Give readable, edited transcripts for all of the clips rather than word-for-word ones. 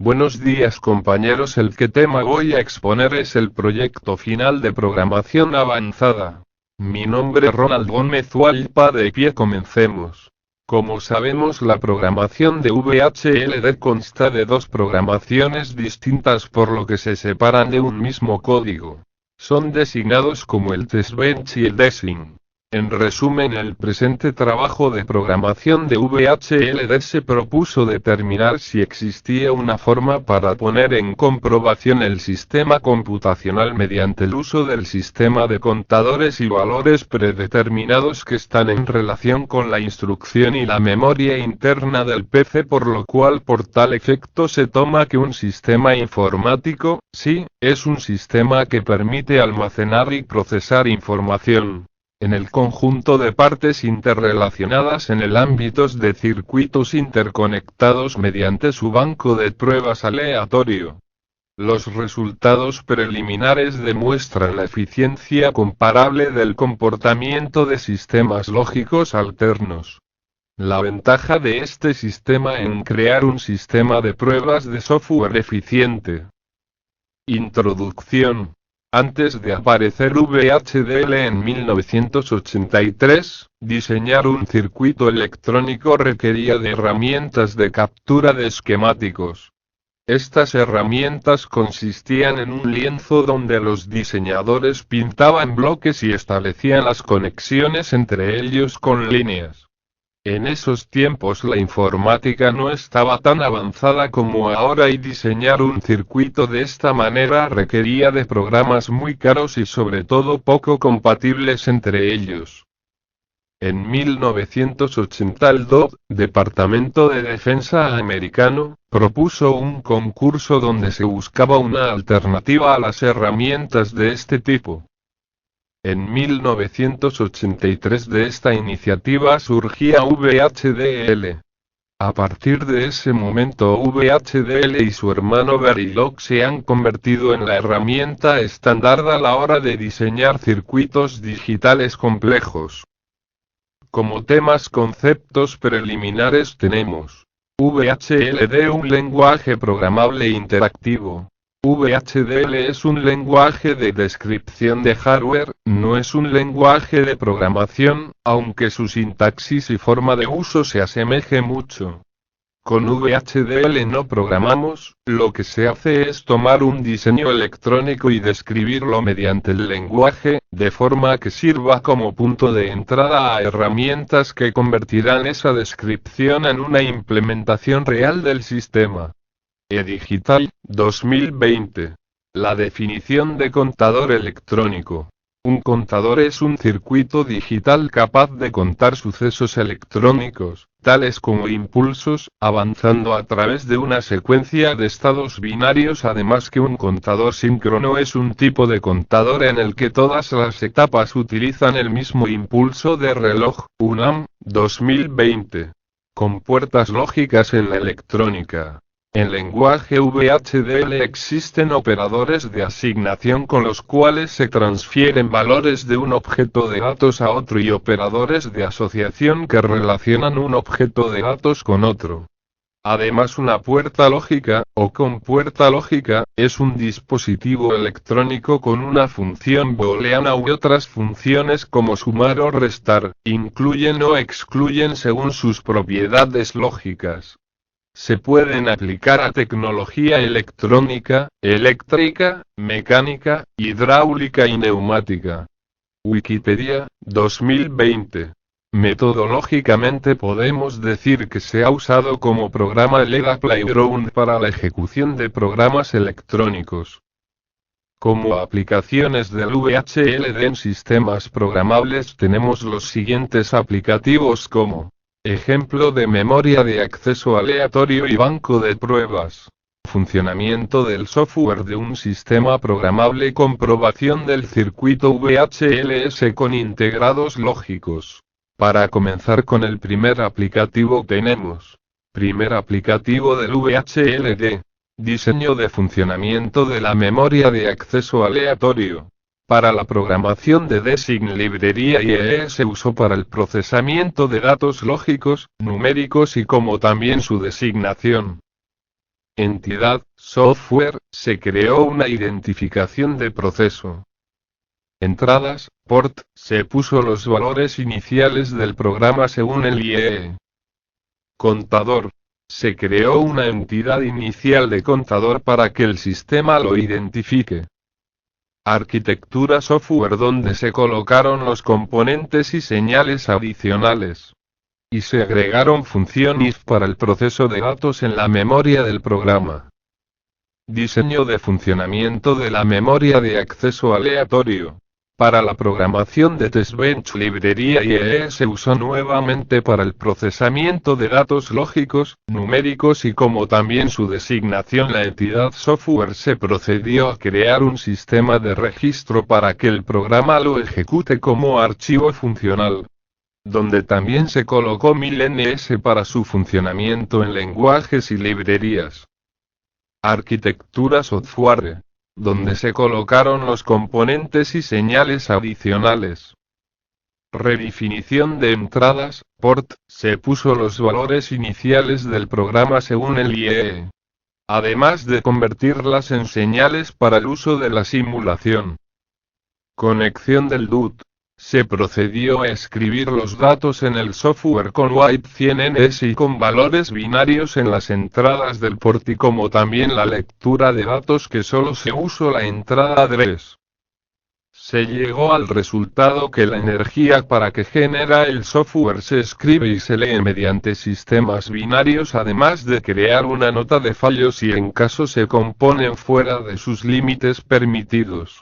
Buenos días compañeros, el que tema voy a exponer es el proyecto final de programación avanzada. Mi nombre es Ronald Gómez Hualpa, de pie comencemos. Como sabemos, la programación de VHLD consta de dos programaciones distintas por lo que se separan de un mismo código. Son designados como el testbench y el design. En resumen, el presente trabajo de programación de VHLD se propuso determinar si existía una forma para poner en comprobación el sistema computacional mediante el uso del sistema de contadores y valores predeterminados que están en relación con la instrucción y la memoria interna del PC, por lo cual por tal efecto se toma que un sistema informático, sí, es un sistema que permite almacenar y procesar información en el conjunto de partes interrelacionadas en el ámbito de circuitos interconectados mediante su banco de pruebas aleatorio. Los resultados preliminares demuestran la eficiencia comparable del comportamiento de sistemas lógicos alternos. La ventaja de este sistema en crear un sistema de pruebas de software eficiente. Introducción. Antes de aparecer VHDL en 1983, diseñar un circuito electrónico requería de herramientas de captura de esquemáticos. Estas herramientas consistían en un lienzo donde los diseñadores pintaban bloques y establecían las conexiones entre ellos con líneas. En esos tiempos la informática no estaba tan avanzada como ahora y diseñar un circuito de esta manera requería de programas muy caros y sobre todo poco compatibles entre ellos. En 1980 el DoD, Departamento de Defensa americano, propuso un concurso donde se buscaba una alternativa a las herramientas de este tipo. En 1983 de esta iniciativa surgía VHDL. A partir de ese momento VHDL y su hermano Verilog se han convertido en la herramienta estándar a la hora de diseñar circuitos digitales complejos. Como conceptos preliminares tenemos VHLD, un lenguaje programable interactivo. VHDL es un lenguaje de descripción de hardware, no es un lenguaje de programación, aunque su sintaxis y forma de uso se asemeje mucho. Con VHDL no programamos, lo que se hace es tomar un diseño electrónico y describirlo mediante el lenguaje, de forma que sirva como punto de entrada a herramientas que convertirán esa descripción en una implementación real del sistema. eDigital, 2020. La definición de contador electrónico. Un contador es un circuito digital capaz de contar sucesos electrónicos, tales como impulsos, avanzando a través de una secuencia de estados binarios. Además que un contador síncrono es un tipo de contador en el que todas las etapas utilizan el mismo impulso de reloj. UNAM, 2020. Con puertas lógicas en la electrónica. En lenguaje VHDL existen operadores de asignación con los cuales se transfieren valores de un objeto de datos a otro y operadores de asociación que relacionan un objeto de datos con otro. Además, una puerta lógica, o compuerta lógica, es un dispositivo electrónico con una función booleana u otras funciones como sumar o restar, incluyen o excluyen según sus propiedades lógicas. Se pueden aplicar a tecnología electrónica, eléctrica, mecánica, hidráulica y neumática. Wikipedia, 2020. Metodológicamente podemos decir que se ha usado como programa el EDA Playground para la ejecución de programas electrónicos. Como aplicaciones del VHLD en sistemas programables tenemos los siguientes aplicativos como ejemplo de memoria de acceso aleatorio y banco de pruebas. Funcionamiento del software de un sistema programable. Comprobación del circuito VHLS con integrados lógicos. Para comenzar con el primer aplicativo tenemos. Primer aplicativo del VHLD. Diseño de funcionamiento de la memoria de acceso aleatorio. Para la programación de Design librería IEE se usó para el procesamiento de datos lógicos, numéricos y como también su designación. Entidad, software, se creó una identificación de proceso. Entradas, port, se puso los valores iniciales del programa según el IEE. Contador, se creó una entidad inicial de contador para que el sistema lo identifique. Arquitectura software donde se colocaron los componentes y señales adicionales. Y se agregaron función if para el proceso de datos en la memoria del programa. Diseño de funcionamiento de la memoria de acceso aleatorio. Para la programación de TestBench librería IEE se usó nuevamente para el procesamiento de datos lógicos, numéricos y como también su designación la entidad software se procedió a crear un sistema de registro para que el programa lo ejecute como archivo funcional. Donde también se colocó MIL-NS para su funcionamiento en lenguajes y librerías. Arquitectura software, donde se colocaron los componentes y señales adicionales. Redefinición de entradas, port, se puso los valores iniciales del programa según el IEE. Además de convertirlas en señales para el uso de la simulación. Conexión del DUT. Se procedió a escribir los datos en el software con WIP100NS y con valores binarios en las entradas del port y como también la lectura de datos que solo se usó la entrada address. Se llegó al resultado que la energía para que genera el software se escribe y se lee mediante sistemas binarios además de crear una nota de fallos si en caso se componen fuera de sus límites permitidos.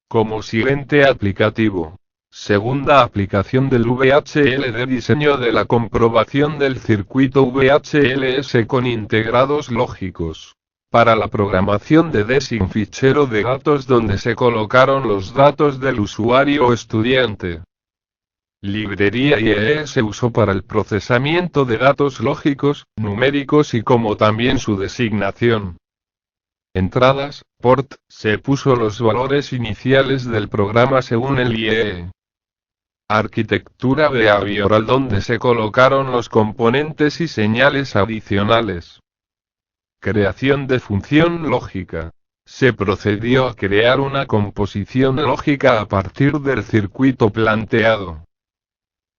Como siguiente aplicativo. Segunda aplicación del VHL de diseño de la comprobación del circuito VHLS con integrados lógicos. Para la programación de DESIG fichero de datos donde se colocaron los datos del usuario o estudiante. Librería IEE se usó para el procesamiento de datos lógicos, numéricos y como también su designación. Entradas, port, se puso los valores iniciales del programa según el IEE. Arquitectura behavioral donde se colocaron los componentes y señales adicionales. Creación de función lógica. Se procedió a crear una composición lógica a partir del circuito planteado.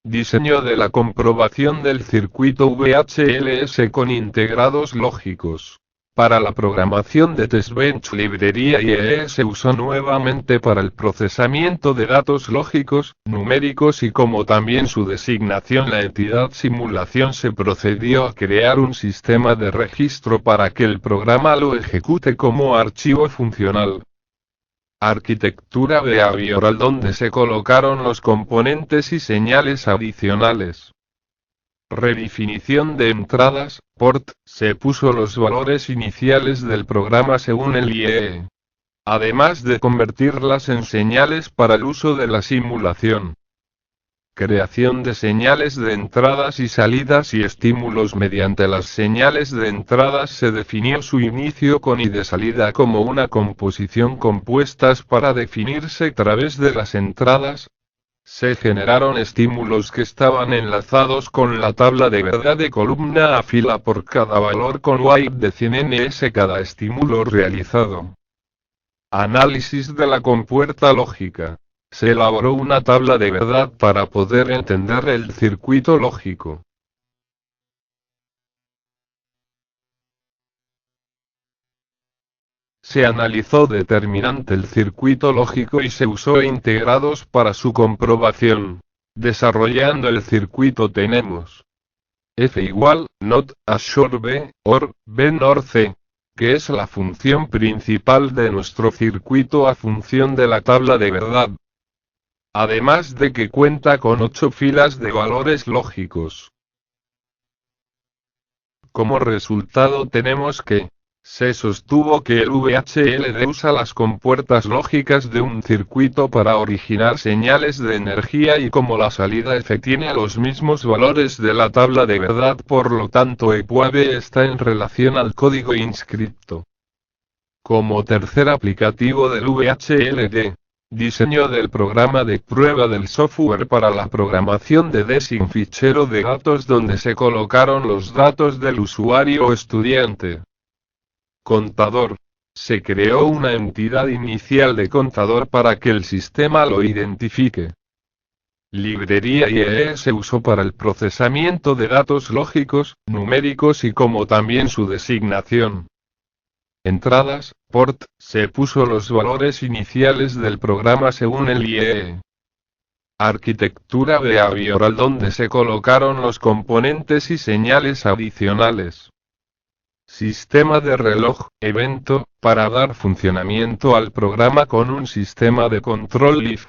Diseño de la comprobación del circuito VHLS con integrados lógicos. Para la programación de TestBench librería IEE se usó nuevamente para el procesamiento de datos lógicos, numéricos y como también su designación la entidad simulación se procedió a crear un sistema de registro para que el programa lo ejecute como archivo funcional. Arquitectura behavioral donde se colocaron los componentes y señales adicionales. Redefinición de entradas, port, se puso los valores iniciales del programa según el IEE. Además de convertirlas en señales para el uso de la simulación. Creación de señales de entradas y salidas y estímulos mediante las señales de entradas se definió su inicio con y de salida como una composición compuestas para definirse a través de las entradas. Se generaron estímulos que estaban enlazados con la tabla de verdad de columna a fila por cada valor con WIP de 100NS cada estímulo realizado. Análisis de la compuerta lógica. Se elaboró una tabla de verdad para poder entender el circuito lógico. Se analizó determinante el circuito lógico y se usó integrados para su comprobación. Desarrollando el circuito tenemos F igual, not, assure B, or, B nor C, que es la función principal de nuestro circuito a función de la tabla de verdad. Además de que cuenta con 8 filas de valores lógicos. Como resultado tenemos que se sostuvo que el VHLD usa las compuertas lógicas de un circuito para originar señales de energía y como la salida F tiene los mismos valores de la tabla de verdad, por lo tanto EPUAB está en relación al código inscripto. Como tercer aplicativo del VHLD, diseño del programa de prueba del software para la programación de DESIG fichero de datos donde se colocaron los datos del usuario o estudiante. Contador. Se creó una entidad inicial de contador para que el sistema lo identifique. Librería IE se usó para el procesamiento de datos lógicos, numéricos y como también su designación. Entradas, port, se puso los valores iniciales del programa según el IE. Arquitectura behavioral donde se colocaron los componentes y señales adicionales. Sistema de reloj, evento, para dar funcionamiento al programa con un sistema de control if.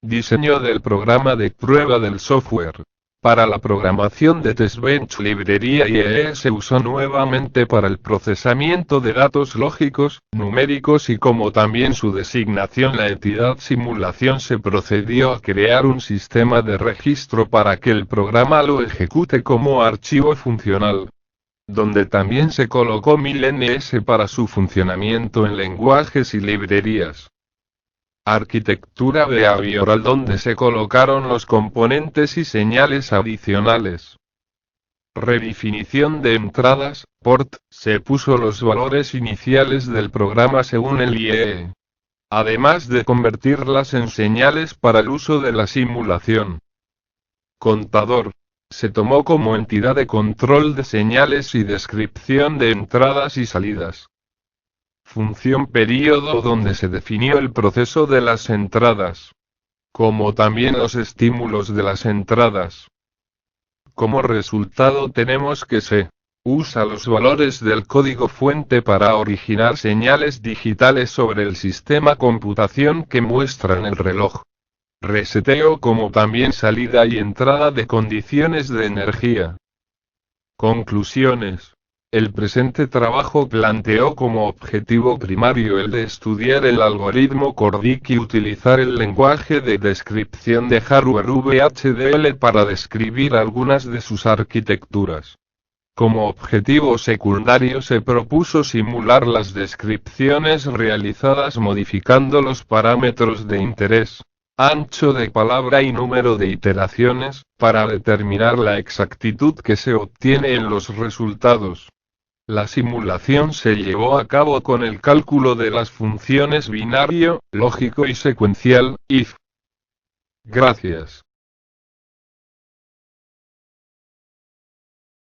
Diseño del programa de prueba del software. Para la programación de TestBench librería IE se usó nuevamente para el procesamiento de datos lógicos, numéricos y como también su designación la entidad simulación se procedió a crear un sistema de registro para que el programa lo ejecute como archivo funcional. Donde también se colocó MIL-NS para su funcionamiento en lenguajes y librerías. Arquitectura behavioral donde se colocaron los componentes y señales adicionales. Redefinición de entradas, port, se puso los valores iniciales del programa según el IE. Además de convertirlas en señales para el uso de la simulación. Contador. Se tomó como entidad de control de señales y descripción de entradas y salidas. Función período donde se definió el proceso de las entradas, como también los estímulos de las entradas. Como resultado tenemos que se usa los valores del código fuente para originar señales digitales sobre el sistema computación que muestran el reloj. Reseteo como también salida y entrada de condiciones de energía. Conclusiones. El presente trabajo planteó como objetivo primario el de estudiar el algoritmo Cordic y utilizar el lenguaje de descripción de hardware VHDL para describir algunas de sus arquitecturas. Como objetivo secundario se propuso simular las descripciones realizadas modificando los parámetros de interés, ancho de palabra y número de iteraciones, para determinar la exactitud que se obtiene en los resultados. La simulación se llevó a cabo con el cálculo de las funciones binario, lógico y secuencial, if. Gracias.